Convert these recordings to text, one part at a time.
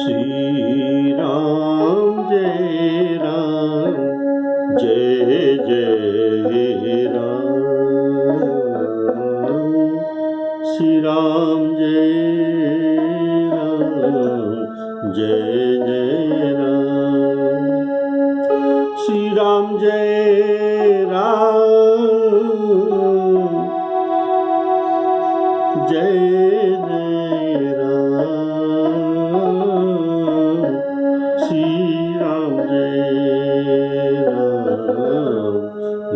श्री राम जय राम जय जय राम। श्री राम जय राम जय जय राम। श्री राम जय राम जय जय राम। श्री राम जय राम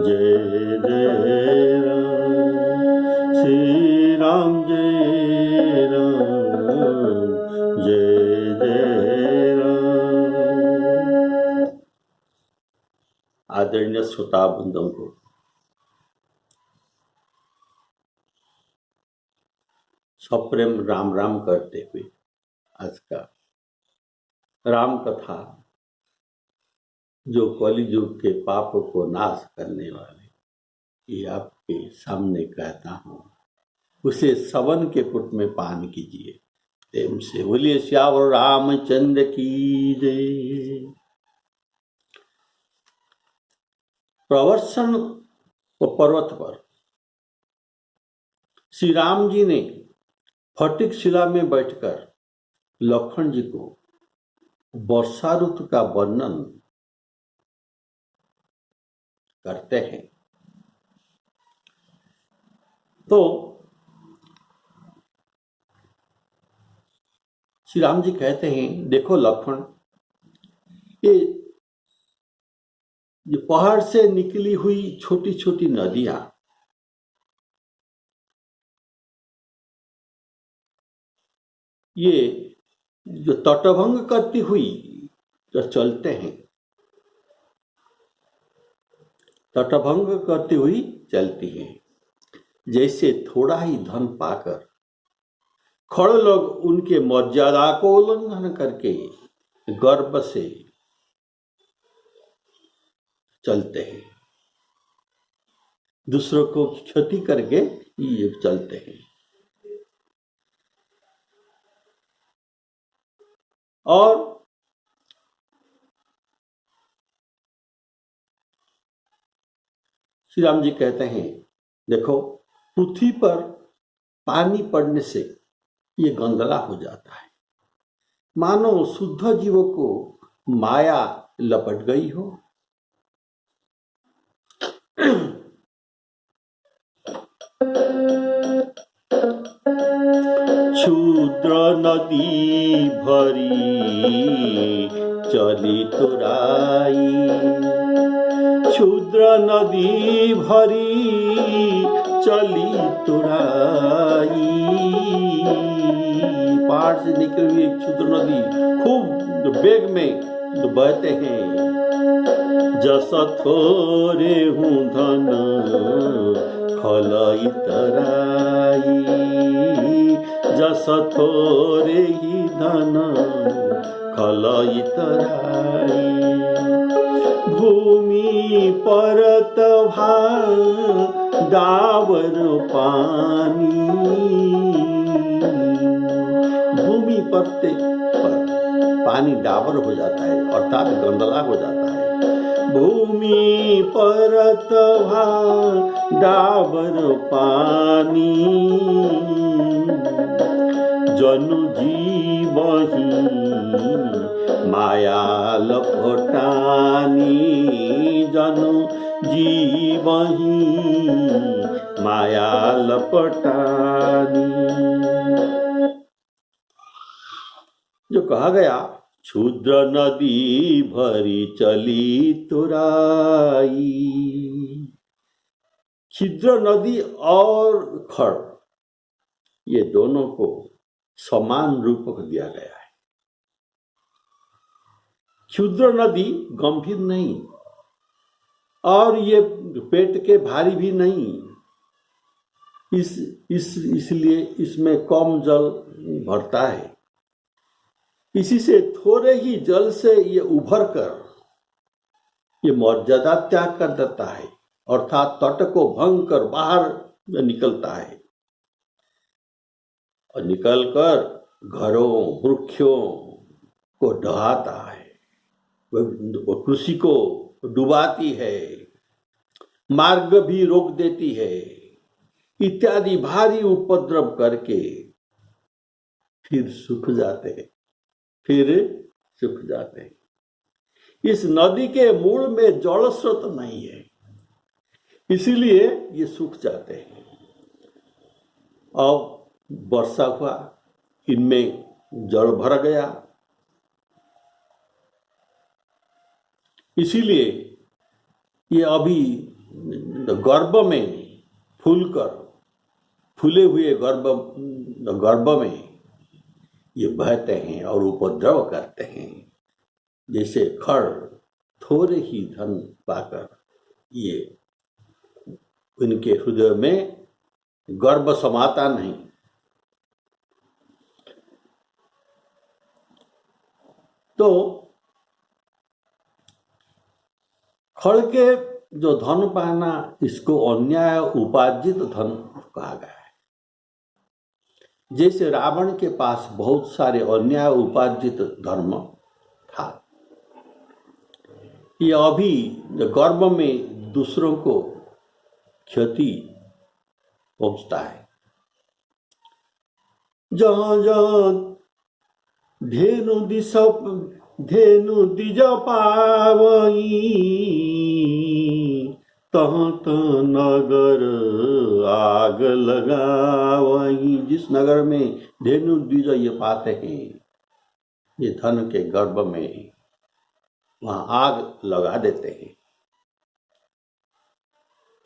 जय जय राम। श्री राम जय राम जय जय राम। आदरणीय श्रोता बंधुओं को सप्रेम राम राम करते हुए आज का राम कथा, जो कलियुग के पापों को नाश करने वाले, ये आपके सामने कहता हूँ। उसे सवन के पुट में पान कीजिए। प्रेम से बोलिए श्यावर रामचंद्र की जय। प्रवर्षण पर्वत पर श्री राम जी ने फटिक शिला में बैठकर लक्ष्मण जी को वर्षा ऋतु का वर्णन करते हैं। तो श्री राम जी कहते हैं, देखो लक्ष्मण, ये पहाड़ से निकली हुई छोटी छोटी नदियां ये जो तटभंग करती हुई जो चलते हैं, तटभंग करती हुई चलती हैं। जैसे थोड़ा ही धन पाकर खड़े लोग उनके मर्यादा को उल्लंघन करके गर्व से चलते हैं, दूसरों को क्षति करके ये चलते हैं। और श्री राम जी कहते हैं, देखो पृथ्वी पर पानी पड़ने से ये गंदला हो जाता है, मानो शुद्ध जीवों को माया लपट गई हो। क्षुद्र नदी भरी चली तुराई, क्षुद्र नदी भरी चली तुराई। पहाड़ से निकली हुई एक क्षुद्र नदी खूब वेग में बहते हैं। जस थोरे हूँ धन खलई तराई, जस थोरे ही धन खलई तराई। भूमि परत डावर पानी, भूमि परते पर पानी डाबर हो जाता है, अर्थात गंदला हो जाता है। भूमि परत डाबर पानी, जनु जीवही माया लपटानी, जनु जीवही माया लपटानी। जो कहा गया, क्षुद्र नदी भरी चली तुराई। क्षुद्र नदी और खड़, ये दोनों को समान रूप दिया गया है। क्षुद्र नदी गंभीर नहीं और ये पेट के भारी भी नहीं, इसलिए इसमें कम जल भरता है। इसी से थोड़े ही जल से ये उभर कर ये मर्यादा त्याग कर देता है, अर्थात तट को भंग कर बाहर निकलता है और निकलकर घरों, वृक्षों, को ढहाता है, वो कृषि को डुबाती है, मार्ग भी रोक देती है, इत्यादि भारी उपद्रव करके फिर सूख जाते हैं, इस नदी के मूल में जल स्रोत नहीं है, इसीलिए ये सूख जाते हैं। अब वर्षा हुआ, इनमें जल भर गया, इसीलिए ये अभी गर्भ में फूले हुए गर्भ में ये बहते हैं और उपद्रव करते हैं। जैसे खड़ थोड़े ही धन पाकर ये उनके हृदय में गर्भ समाता नहीं। तो खड़ के जो धन पाना, इसको अन्याय उपार्जित धन कहा गया है। जैसे रावण के पास बहुत सारे अन्याय उपार्जित धर्म था, ये अभी गर्भ में दूसरों को क्षति पहुंचता है। जहाँ जहाँ धेनु दिज पावई, तहाँ तहाँ नगर आग लगावई। जिस नगर में धेनु द्विज ये पाते हैं, ये धन के गर्भ में, वहां आग लगा देते हैं।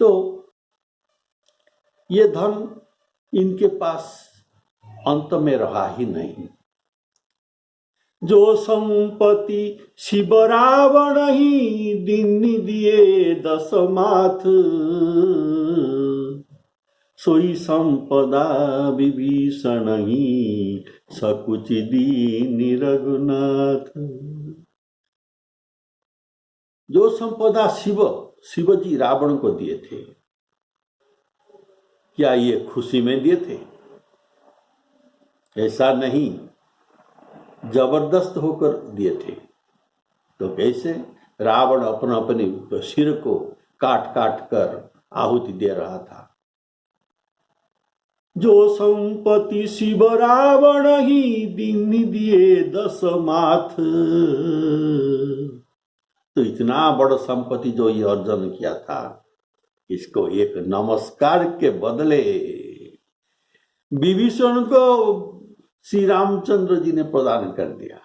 तो ये धन इनके पास अंत में रहा ही नहीं। जो संपत्ति शिव रावण ही दिन दिए 10 माथ, सोई संपदा विभीषण ही सकुचि दीनि रघुनाथ। जो संपदा शिवजी रावण को दिए थे, क्या ये खुशी में दिए थे? ऐसा नहीं, जबरदस्त होकर दिए थे। तो कैसे? रावण अपने सिर को काट काट कर आहुति दे रहा था। जो संपत्ति शिव रावण ही दिन दिए 10 माथ, तो इतना बड़ा संपत्ति जो ये अर्जन किया था, इसको एक नमस्कार के बदले विभीषण को श्री रामचंद्र जी ने प्रदान कर दिया।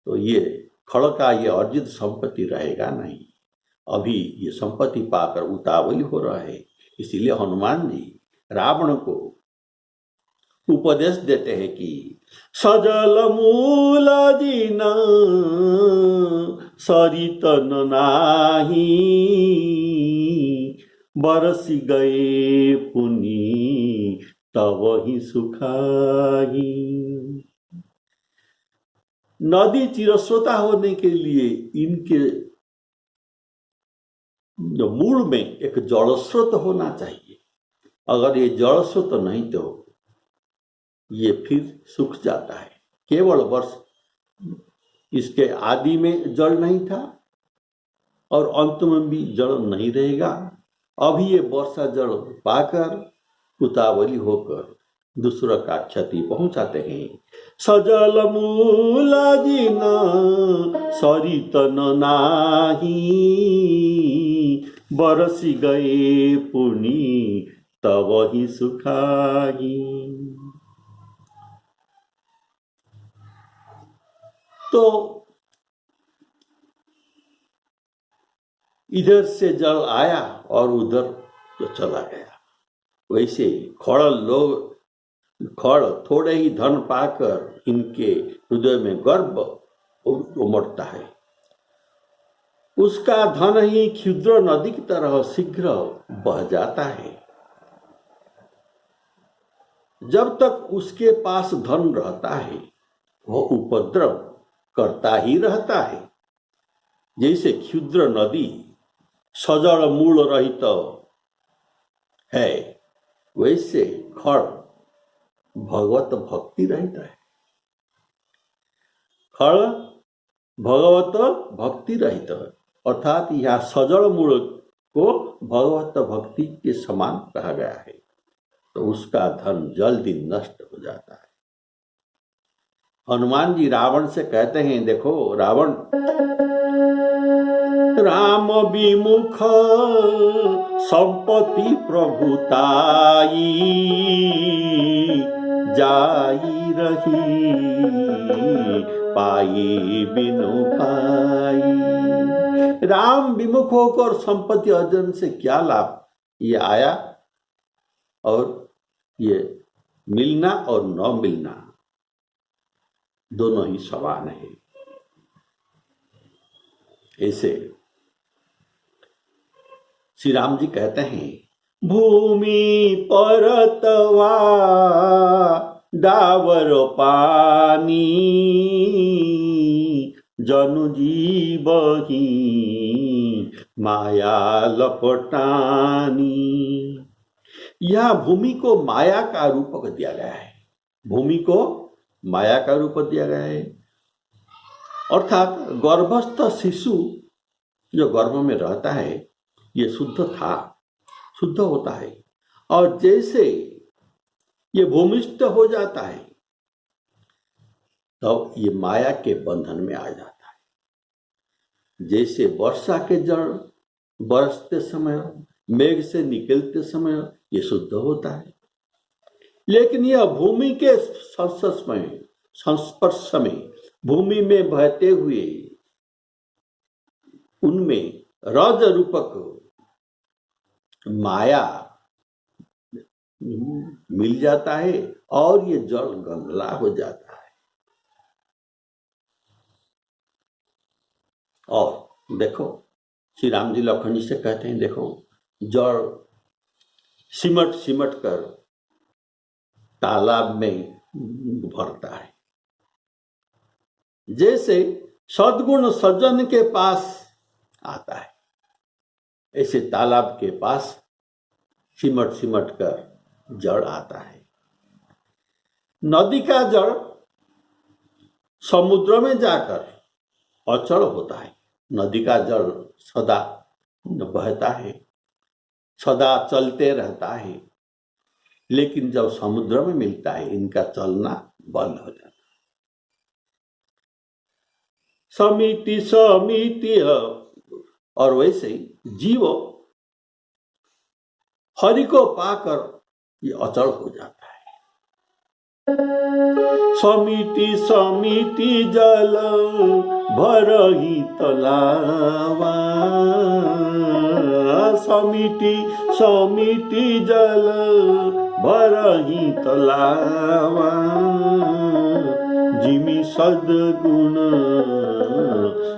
तो ये खड़ का ये अर्जित संपत्ति रहेगा नहीं। अभी ये संपत्ति पाकर उतावली हो रहा है, इसीलिए हनुमान जी रावण को उपदेश देते हैं कि सजल मूल जिन सरितन नाही, बरसी गए पुनि तब ही सुखाही। नदी चिरस्रोता होने के लिए इनके जो मूल में एक जल स्रोत होना चाहिए। अगर ये जल स्रोत नहीं तो ये फिर सूख जाता है। केवल वर्ष इसके आदि में जल नहीं था और अंत में भी जल नहीं रहेगा। अभी ये वर्षा जल पाकर उतावली होकर दूसरा का क्षति पहुंचाते हैं। सजल मूल जिन सरितन नाही, बरसी गए पुनि तब ही सुखाही। तो इधर से जल आया और उधर तो चला गया। वैसे खड़ थोड़े ही धन पाकर इनके हृदय में गर्व उमड़ता है। उसका धन ही क्षुद्र नदी की तरह शीघ्र बह जाता है। जब तक उसके पास धन रहता है, वह उपद्रव करता ही रहता है। जैसे क्षुद्र नदी सजल मूल रहित है, वैसे खड़ भगवत भक्ति रहता है। खड़ भगवत भक्ति रहित, अर्थात यह सजल मूल को भगवत भक्ति के समान कहा गया है, तो उसका धन जल्दी नष्ट हो जाता है। हनुमान जी रावण से कहते हैं, देखो रावण, राम विमुख संपत्ति प्रभुताई, जाई रही पाई बिनु पाई। राम विमुख होकर संपत्ति अर्जन से क्या लाभ? ये आया और ये मिलना और न मिलना दोनों ही समान है। ऐसे श्री राम जी कहते हैं, भूमि परतवा डावर पानी, जनु जीवही माया लपटानी। यह भूमि को माया का रूप दिया गया है, भूमि को माया का रूप दिया गया है। अर्थात गर्भस्थ शिशु जो गर्भ में रहता है ये शुद्ध होता है, और जैसे ये भूमिष्ठ हो जाता है तब ये माया के बंधन में आ जाता है। जैसे वर्षा के जल बरसते समय, मेघ से निकलते समय ये शुद्ध होता है, लेकिन यह भूमि के संस्पर्श में, भूमि में बहते हुए उनमें रज रूपक माया मिल जाता है और ये जल गंदला हो जाता है। और देखो श्री राम जी लखन जी से कहते हैं, देखो जल सिमट कर तालाब में भरता है, जैसे सद्गुण सज्जन के पास आता है, ऐसे तालाब के पास सिमट कर जल आता है। नदी का जल समुद्र में जाकर अचल होता है। नदी का जल सदा बहता है, सदा चलते रहता है, लेकिन जब समुद्र में मिलता है इनका चलना बंद हो जाता है। समिति और वैसे जीव हरि को पाकर ये अचल हो जाता है। समिति जल भरही तलावा, समिति जल भरही तलावा, जिमि सद्गुण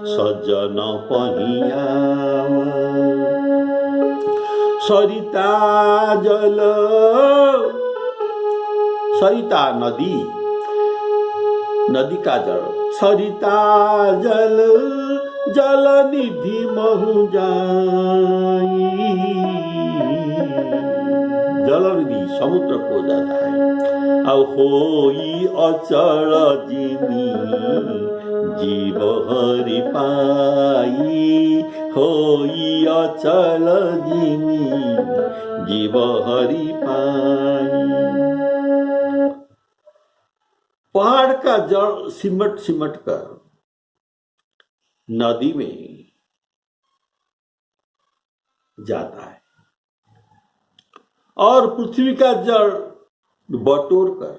सज्जन पहियावा। सरिता जल, सरिता नदी, नदी का जल, सरिता जल जल निधि महु जाई, जल निधि समुद्र को जाता है। अब होई अचल जिमि जीव हरि पाई, होई अचल जिमि जीव हरि पाई। पहाड़ का जल सिमट कर नदी में जाता है और पृथ्वी का जल बटोर कर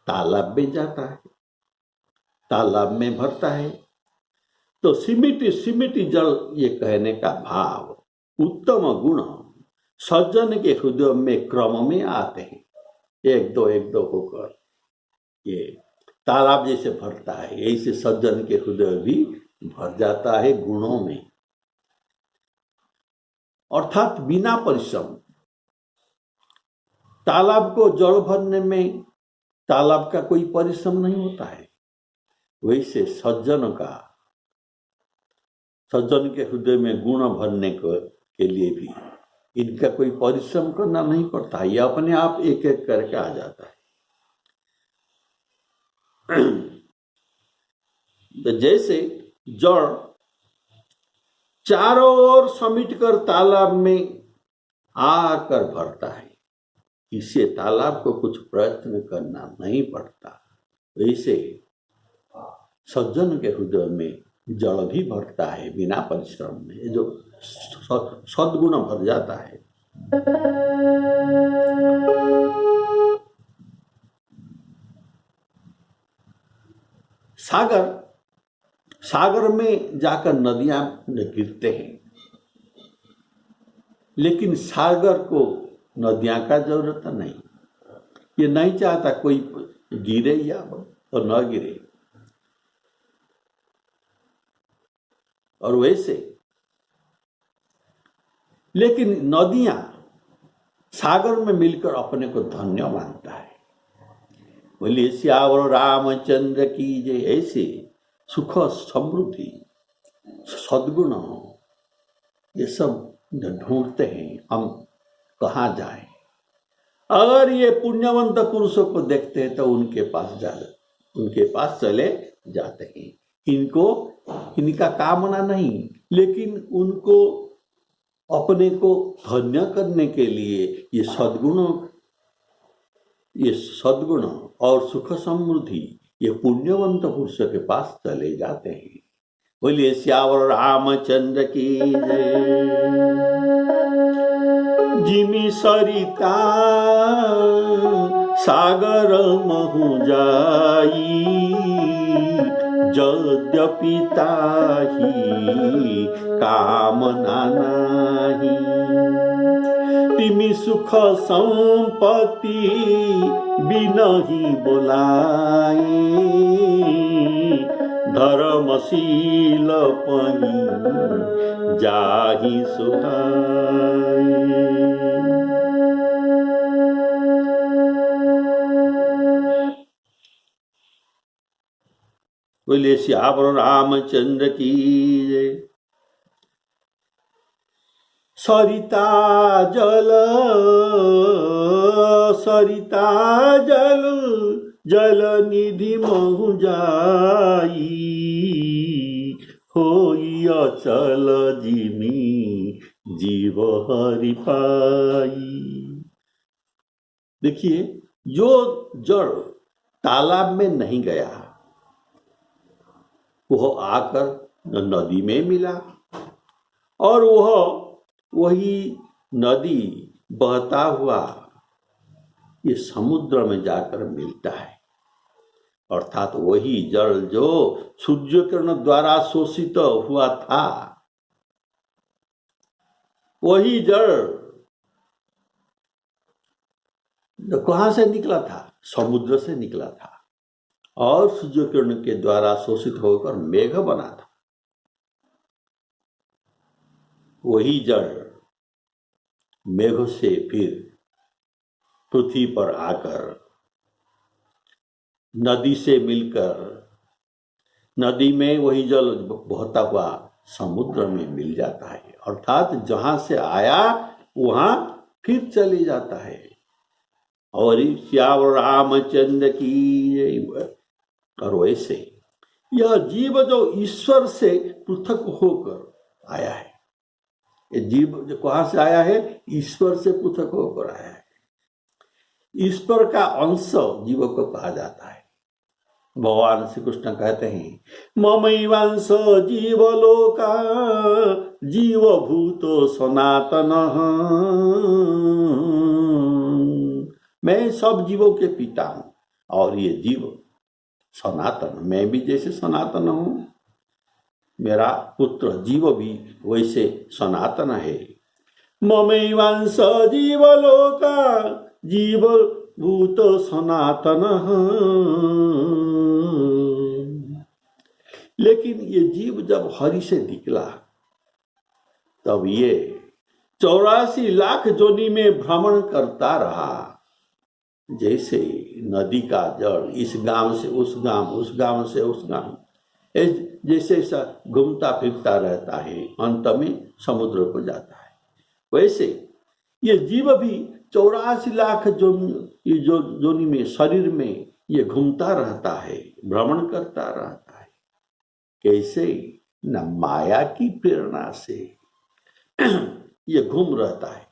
तालाब में जाता है, तालाब में भरता है। तो सिमिटी जल, ये कहने का भाव उत्तम गुण सज्जन के हृदय में क्रम में आते हैं, एक दो होकर ये तालाब जैसे भरता है, ऐसे सज्जन के हृदय भी भर जाता है गुणों में। अर्थात बिना परिश्रम, तालाब को जल भरने में तालाब का कोई परिश्रम नहीं होता है, वैसे सज्जन के हृदय में गुण भरने के लिए भी इनका कोई परिश्रम करना नहीं पड़ता, यह अपने आप एक एक करके आ जाता है। तो जैसे जड़ चारों ओर समेटकर तालाब में आकर भरता है, इससे तालाब को कुछ प्रयत्न करना नहीं पड़ता। वैसे सज्जन के हृदय में जल भी भरता है बिना परिश्रम में, जो सद्गुण भर जाता है। सागर में जाकर नदियां गिरते हैं, लेकिन सागर को नदियां का जरूरत नहीं। ये नहीं चाहता कोई गिरे या तो न गिरे। और वैसे लेकिन नदियां सागर में मिलकर अपने को धन्य मानता है। बोलिए सियावर रामचंद्र की जय। ऐसे सुख समृद्धि सद्गुण ये सब ढूंढते हैं हम कहाँ जाएं। अगर ये पुण्यवंत पुरुषों को देखते हैं तो उनके पास चले जाते हैं। इनका कामना नहीं, लेकिन उनको अपने को धन्य करने के लिए ये सद्गुण और सुख समृद्धि ये पुण्यवंत पुरुषों के पास चले जाते हैं। बोलिए सियावर रामचंद्र की जय। जिमी सरिता सागर महु जाई, यद्यपि ताही कामना नाही। तिमी सुख संपत्ति बिनहि बोलाए, धर्मशील पही जाहि सुहाए। बोले सियावर रामचंद्र की जय। सरिता जल निधि महु जाई, होई अचल जिमी जीव हरि पाई। देखिए, जो जड़ तालाब में नहीं गया वह आकर नदी में मिला, और वही नदी बहता हुआ ये समुद्र में जाकर मिलता है। अर्थात वही जल जो सूर्य किरण द्वारा शोषित हुआ था, वही जल कहां से निकला था? समुद्र से निकला था, और सूर्य किरण के द्वारा शोषित होकर मेघ बना था। वही जल मेघ से फिर पृथ्वी पर आकर नदी से मिलकर नदी में वही जल बहता हुआ समुद्र में मिल जाता है। अर्थात जहां से आया वहां फिर चले जाता है। और सियावर रामचंद्र की। और वैसे यह जीव जो ईश्वर से पृथक होकर आया है, ये जीव जो कहां से आया है? ईश्वर से पृथक होकर आया है। ईश्वर का अंश जीव को कहा जाता है। भगवान श्री कृष्ण कहते हैं, ममैवांश जीवलोका जीवभूतो सनातन। मैं सब जीवों के पिता हूं, और ये जीव सनातन, मैं भी जैसे सनातन हूं, मेरा पुत्र जीव भी वैसे सनातन है। ममैवांश जीवलोका जीवभूत सनातन। लेकिन ये जीव जब हरि से निकला तब ये 84 लाख जोनि में भ्रमण करता रहा। जैसे नदी का जल इस गांव से उस गांव, उस गांव से उस गांव, जैसे ऐसा घूमता फिरता रहता है, अंत में समुद्र को जाता है। वैसे ये जीव भी 84 लाख जोनि में, शरीर में ये घूमता रहता है, भ्रमण करता रहता है। कैसे? न माया की प्रेरणा से ये घूम रहता है।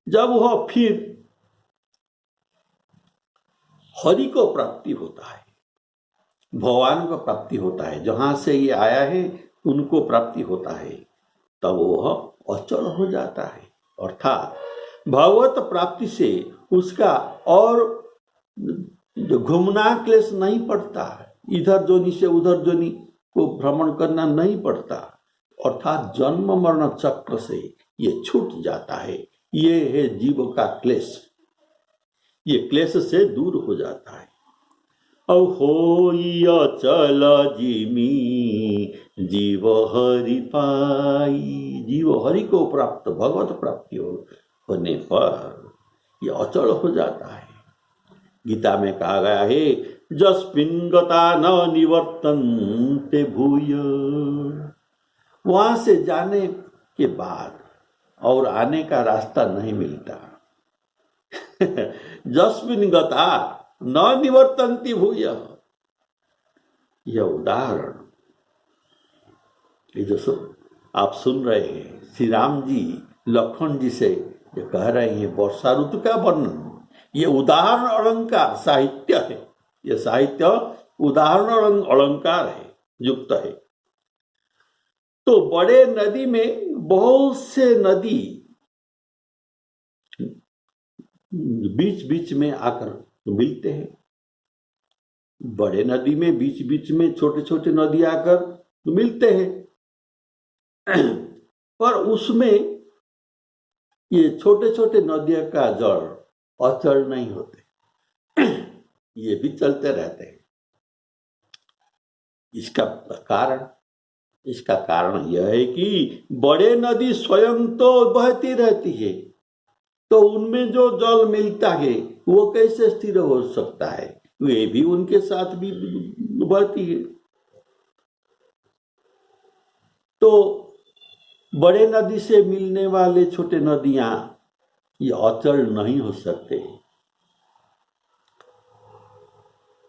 जब वह फिर हरि को प्राप्ति होता है, भगवान को प्राप्ति होता है, जहां से ये आया है उनको प्राप्ति होता है, तब वह अचल हो जाता है। अर्थात भगवत प्राप्ति से उसका और जो घूमना क्लेश नहीं पड़ता है, इधर जोनी से उधर जोनी को भ्रमण करना नहीं पड़ता, अर्थात जन्म मरण चक्र से ये छूट जाता है। ये है जीव का क्लेश, ये क्लेश से दूर हो जाता है। होई अचल जिमी जीव हरि पाई, जीव हरि को प्राप्त भगवत प्राप्ति होने पर ये अचल हो जाता है। गीता में कहा गया है, जस्मिन् गता न निवर्तन्ते भूय, वहां से जाने के बाद और आने का रास्ता नहीं मिलता। जस्मिन् गता न निवर्तन्ति भूय, यह उदाहरण ये जो आप सुन रहे हैं, श्री राम जी लक्ष्मण जी से जो कह रहे हैं वर्षा ऋतु का वर्णन, ये उदाहरण अलंकार साहित्य है। ये साहित्य उदाहरण अलंकार है, युक्त है। तो बड़े नदी में बहुत से नदी बीच बीच में आकर मिलते हैं। बड़े नदी में बीच बीच में छोटे छोटे नदी आकर मिलते हैं, पर उसमें ये छोटे छोटे नदियों का जल अचल नहीं होते, ये भी चलते रहते हैं। इसका कारण यह है कि बड़े नदी स्वयं तो बहती रहती है, तो उनमें जो जल मिलता है वो कैसे स्थिर हो सकता है? वे भी उनके साथ भी बहती है। तो बड़े नदी से मिलने वाले छोटे नदियां ये अचल नहीं हो सकते।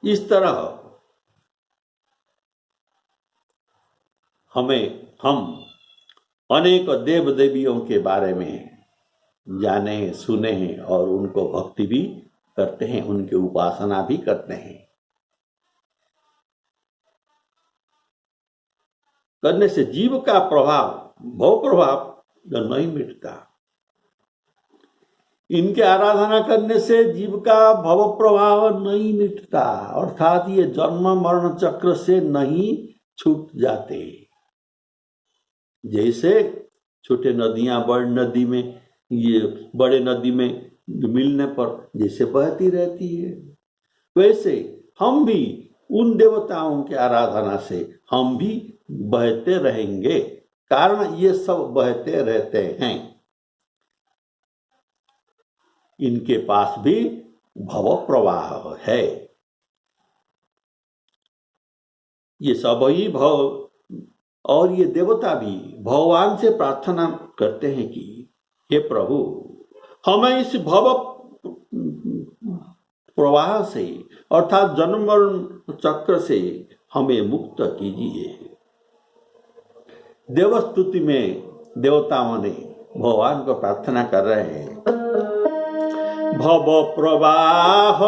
इस तरह हम अनेक देव देवियों के बारे में जाने हैं, सुने हैं और उनको भक्ति भी करते हैं, उनकी उपासना भी करते हैं। करने से जीव का प्रभाव, भव प्रभाव नहीं मिटता। इनके आराधना करने से जीव का भव प्रभाव नहीं मिटता, अर्थात ये जन्म मरण चक्र से नहीं छूट जाते। जैसे छोटे नदियां बड़े नदी में मिलने पर जैसे बहती रहती है, वैसे हम भी उन देवताओं की आराधना से हम भी बहते रहेंगे। कारण ये सब बहते रहते हैं, इनके पास भी भव प्रवाह है। ये सब ही भव, और ये देवता भी भगवान से प्रार्थना करते हैं कि हे प्रभु, हमें इस भव प्रवाह से अर्थात जन्म मरण चक्र से हमें मुक्त कीजिए। देवस्तुति में देवताओं ने भगवान को प्रार्थना कर रहे हैं, भव प्रवाह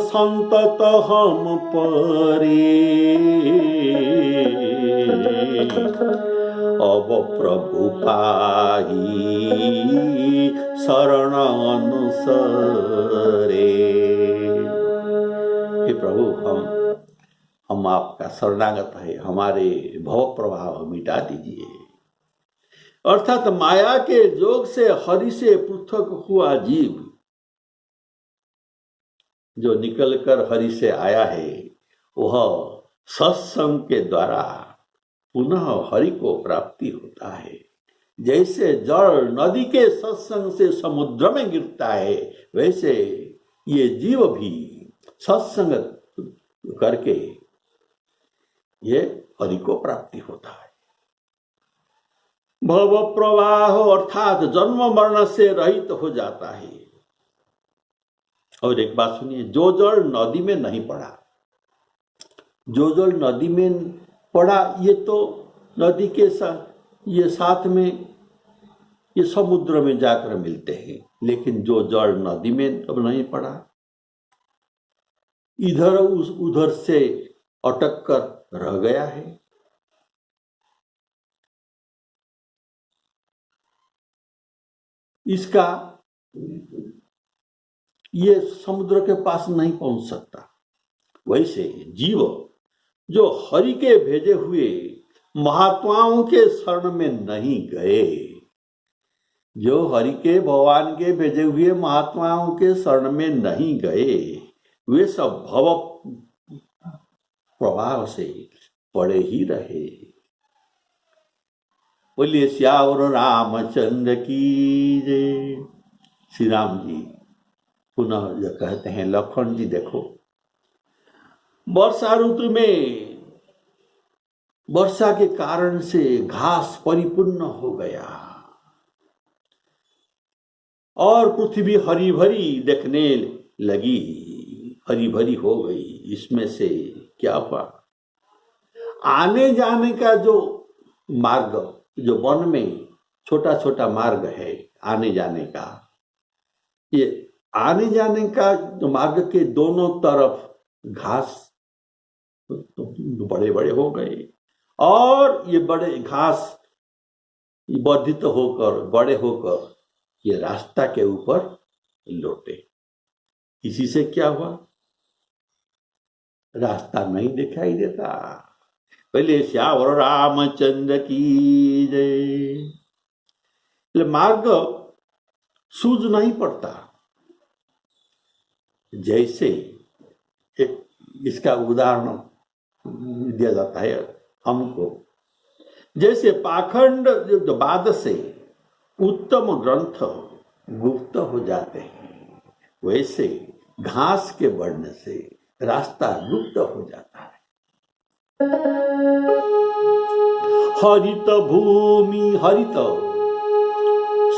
संतत हम परे, अब प्रभु पाही शरण अनुसरे। हे प्रभु, हम आपका शरणागत है, हमारे भव प्रवाह मिटा दीजिए। अर्थात माया के जोग से हरि से पृथक हुआ जीव जो निकलकर हरि से आया है, वह सत्संग के द्वारा पुनः हरि को प्राप्ति होता है। जैसे जल नदी के सत्संग से समुद्र में गिरता है, वैसे ये जीव भी सत्संग करके ये हरि को प्राप्ति होता है। भव प्रवाह अर्थात जन्म मरण से रहित हो जाता है। और एक बात सुनिए, जो जल नदी में नहीं पड़ा, जो जल नदी में पड़ा ये तो नदी के साथ में ये समुद्र में जाकर मिलते हैं, लेकिन जो जल नदी में अब नहीं पड़ा, इधर उधर से अटक कर रह गया है। इसका ये समुद्र के पास नहीं पहुंच सकता। वैसे जीव जो हरि के भेजे हुए महात्माओं के शरण में नहीं गए, जो हरि के भगवान के भेजे हुए महात्माओं के शरण में नहीं गए, वे सब भव प्रवाह से पड़े ही रहे। बोलिए श्यावर रामचंद्र की जय। श्री राम जी पुनः जो कहते हैं, लखन जी देखो, वर्षा ऋतु में वर्षा के कारण से घास परिपूर्ण हो गया और पृथ्वी हरी भरी देखने लगी, हरी भरी हो गई। इसमें से क्या हुआ, आने जाने का जो मार्ग, जो वन में छोटा छोटा मार्ग है आने जाने का, ये आने जाने का जो मार्ग के दोनों तरफ घास बड़े बड़े हो गए और ये बड़े घास वर्धित होकर बड़े होकर ये रास्ता के ऊपर लौटे। इसी से क्या हुआ, रास्ता नहीं दिखाई देता। पहले श्यावर रामचंद्र की जय। मार्ग सूझ नहीं पड़ता। जैसे एक इसका उदाहरण दिया जाता है हमको, जैसे पाखंड जो बाद से उत्तम ग्रंथ गुप्त हो जाते हैं, वैसे घास के बढ़ने से रास्ता गुप्त हो जाता है। हरित भूमि, हरित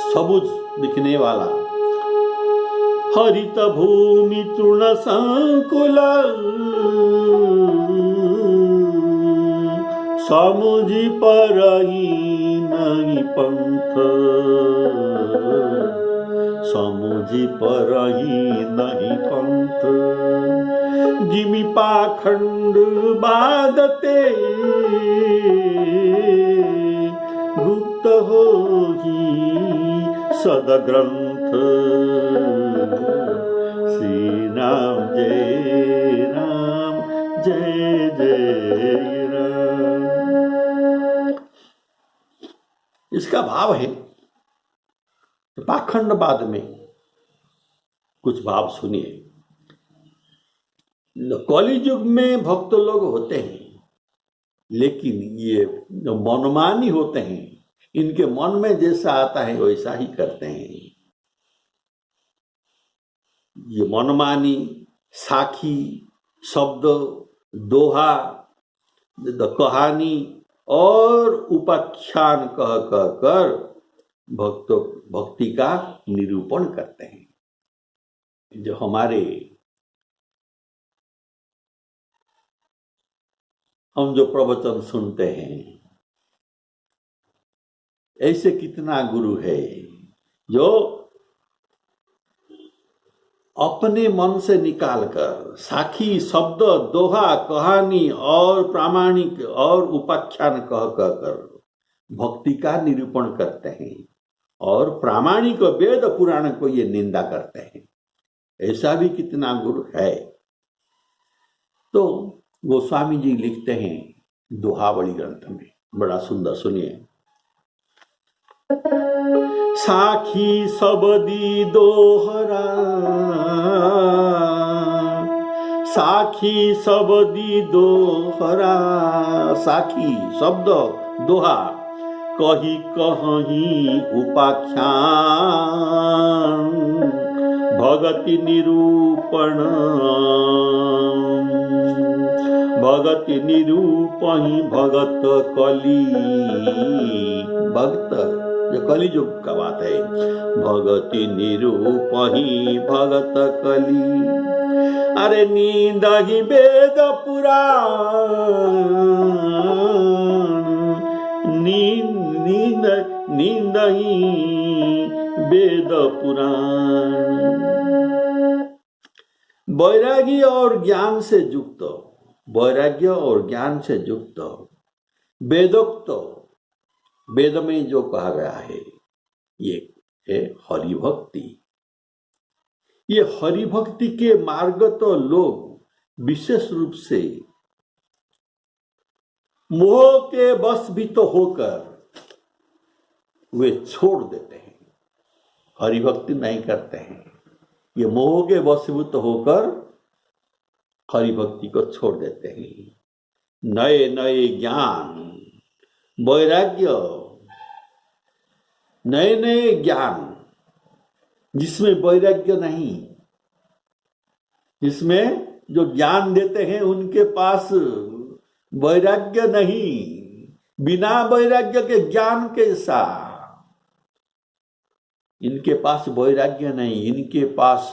सबुज दिखने वाला, हरित भूमि तृण संकुल, समुझि परही नहीं पंथ, समुझि परही नहीं पंथ। जिमि पाखंड बादते गुप्त होही सदग्रंथ। श्री राम जय राम, जय जय राम। इसका भाव है, पाखंडवाद में कुछ भाव सुनिए। कलि युग में भक्त लोग होते हैं, लेकिन ये जो मनमानी होते हैं, इनके मन में जैसा आता है वैसा ही करते हैं। ये मनमानी साखी शब्द, दोहा, कहानी और उपाख्यान कह कर भक्ति का निरूपण करते हैं। जो हम जो प्रवचन सुनते हैं, ऐसे कितना गुरु है जो अपने मन से निकालकर साखी शब्द, दोहा, कहानी और प्रामाणिक और उपाख्यान कह कर भक्ति का निरूपण करते हैं और प्रामाणिक वेद पुराण को ये निंदा करते हैं। ऐसा भी कितना गुरु है। तो गोस्वामी जी लिखते हैं दोहावली ग्रंथ में, बड़ा सुंदर, सुनिए। साखी सबदी दोहरा, साखी सबदी दोहरा, साखी शब्द दोहा कही कहीं उपाख्यान, भगति निरूपण, भगति निरूपही भगत कली। भक्त जो कलियुग का बात है। भगति निरूपही भगत कली, अरे नींद ही वेद पुराण, नींद ही वेद पुराण। वैराग्य और ज्ञान से युक्त, वैराग्य और ज्ञान से युक्त वेदोक्त, वेद में जो कहा गया है ये है हरिभक्ति। ये हरिभक्ति के मार्ग तो लोग विशेष रूप से मोह के वशभूत होकर वे छोड़ देते हैं, हरिभक्ति नहीं करते हैं। ये मोह के वशभूत होकर हरिभक्ति को छोड़ देते हैं। नए नए ज्ञान, वैराग्य, नए नए ज्ञान जिसमें वैराग्य नहीं, जिसमें जो ज्ञान देते हैं उनके पास वैराग्य नहीं, बिना वैराग्य के ज्ञान कैसा। इनके पास वैराग्य नहीं, इनके पास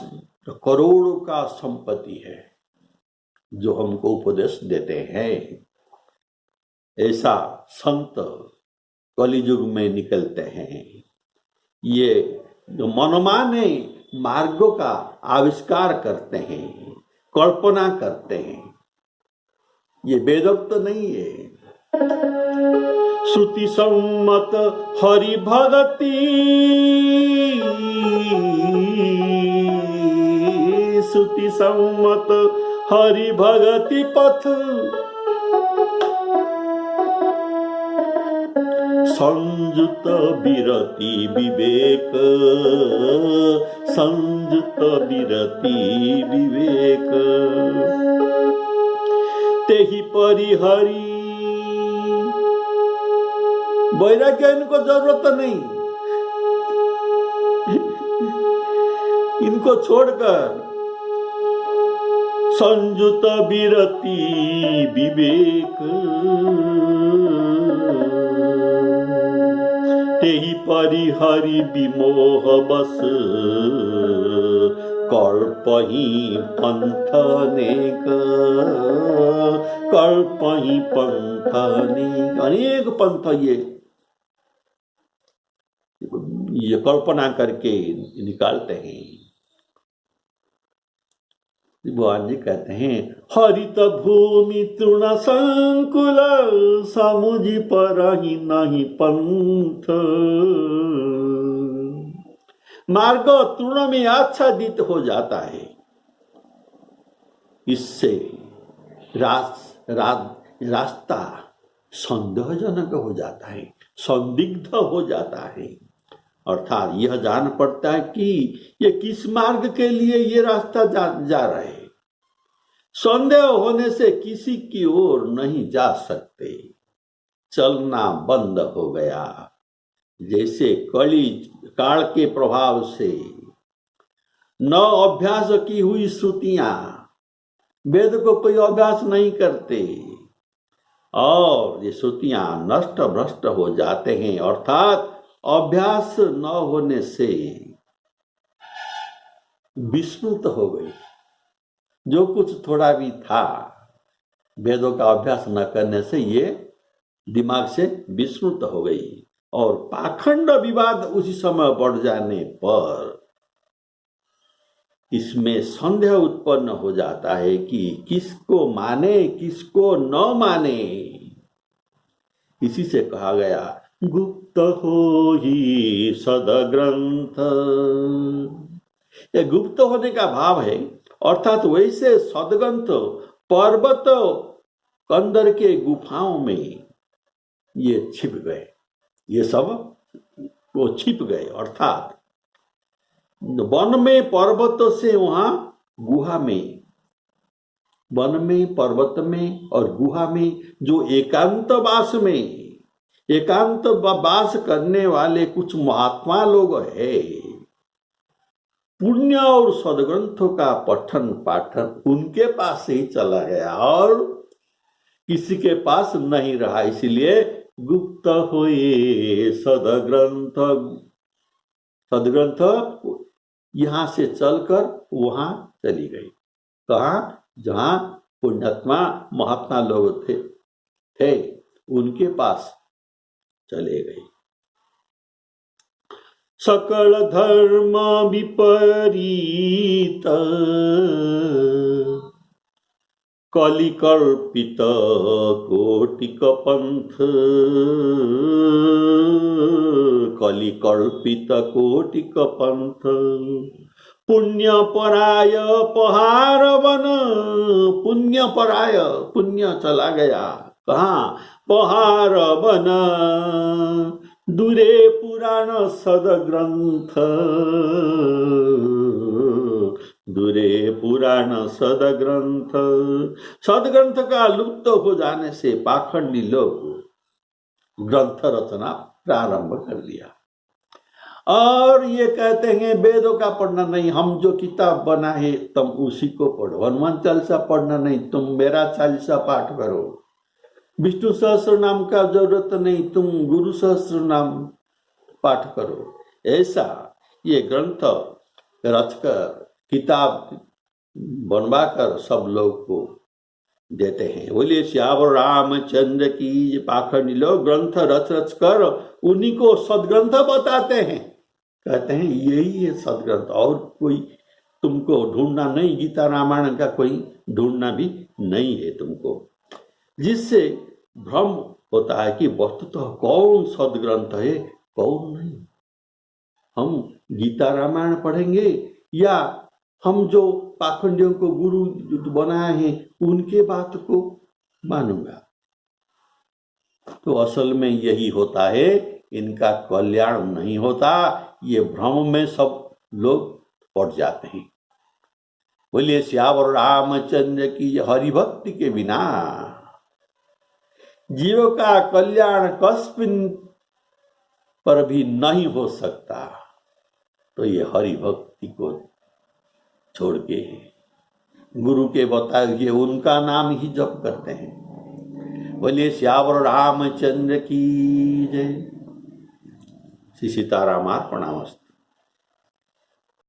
करोड़ों का संपत्ति है जो हमको उपदेश देते हैं। ऐसा संत कलियुग में निकलते हैं। ये जो मनमाने मार्गों का आविष्कार करते हैं, कल्पना करते हैं, ये वेदोक्त नहीं है। श्रुति सम्मत हरि भगति, श्रुति सम्मत हरि भगति पथ, संयुत विरति विवेक, संयुत विरति विवेक, तेहि परिहरि। वैराग्य इनको जरूरत नहीं, इनको छोड़कर संयुत विरति विवेक, तेहि परिहरि विमोह बस, कल्पहि पंथ अनेक, कल्पहि पंथ अनेक। अनेक पंथ ये कल्पना करके निकालते हैं। भगवान जी कहते हैं हरित भूमि तृण संकुल, समुझि परहि नहीं पंथ। मार्ग तृण में आच्छादित हो जाता है, इससे रास्ता संदेहजनक हो जाता है, संदिग्ध हो जाता है। अर्थात यह जान पड़ता है कि ये किस मार्ग के लिए ये रास्ता जा रहे हैं। संदेह होने से किसी की ओर नहीं जा सकते, चलना बंद हो गया। जैसे कली काल के प्रभाव से न अभ्यास की हुई श्रुतियां, वेद को कोई अभ्यास नहीं करते और ये श्रुतियां नष्ट भ्रष्ट हो जाते हैं। अर्थात अभ्यास न होने से विस्मृत हो गई। जो कुछ थोड़ा भी था, वेदों का अभ्यास न करने से ये दिमाग से विस्मृत हो गई और पाखंड विवाद उसी समय बढ़ जाने पर इसमें संदेह उत्पन्न हो जाता है कि किसको माने किसको न माने। इसी से कहा गया गुप्त हो ही सदग्रंथ। यह गुप्त होने का भाव है, अर्थात वैसे सदग्रंथ पर्वत कंदर के गुफाओं में ये छिप गए, ये सब वो छिप गए। अर्थात वन में पर्वत से वहां गुहा में, वन में पर्वत में और गुहा में जो एकांत वास करने वाले कुछ महात्मा लोग हैं, पुण्य और सदग्रंथों का पठन पाठन उनके पास से ही चला गया और किसी के पास नहीं रहा। इसलिए गुप्त हुए सदग्रंथ। सदग्रंथ यहां से चलकर वहां चली गई। कहा? जहां पुण्यात्मा महात्मा लोग थे उनके पास चले गए। सकल धर्म विपरीत कलिकल्पित कोटिक पंथ। कलिकल्पित कोटिक पंथ पुण्य पराय पहाड़ बन। पुण्य पराय, पुण्य चला गया कहाँ? पहाड़ बन। दूरे पुराण सदग्रंथ। दूरे पुराण सदग्रंथ। सदग्रंथ का लुप्त हो जाने से पाखंडी लोग ग्रंथ रचना प्रारंभ कर दिया और ये कहते हैं वेदों का पढ़ना नहीं, हम जो किताब बना है तुम उसी को पढ़ो। हनुमान चालीसा पढ़ना नहीं, तुम मेरा चालीसा पाठ करो। विष्णु सहस्त्र नाम का जरूरत नहीं, तुम गुरु सहस्त्र नाम पाठ करो। ऐसा ये ग्रंथ रचकर किताब बनवाकर सब लोग को देते हैं। बोलिए श्यावर रामचंद्र की। पाखंडी लोग ग्रंथ रच कर उन्हीं को सदग्रंथ बताते हैं, कहते हैं यही है सदग्रंथ, और कोई तुमको ढूंढना नहीं, गीता रामायण का कोई ढूंढना भी नहीं है तुमको। जिससे भ्रम होता है कि वस्तुतः कौन सदग्रंथ है कौन नहीं। हम गीता रामायण पढ़ेंगे या हम जो पाखंडियों को गुरु बनाए हैं उनके बात को मानूंगा। तो असल में यही होता है, इनका कल्याण नहीं होता। ये भ्रम में सब लोग पड़ जाते हैं। बोलिए श्यावर रामचंद्र की। हरिभक्ति के बिना जीव का कल्याण कस्मिन पर भी नहीं हो सकता। तो ये हरिभक्ति को छोड़ के गुरु के बताए हुए उनका नाम ही जप करते हैं। बोलिए श्यावर रामचंद्र की जय। श्री सीताराम अर्पणामस्तु।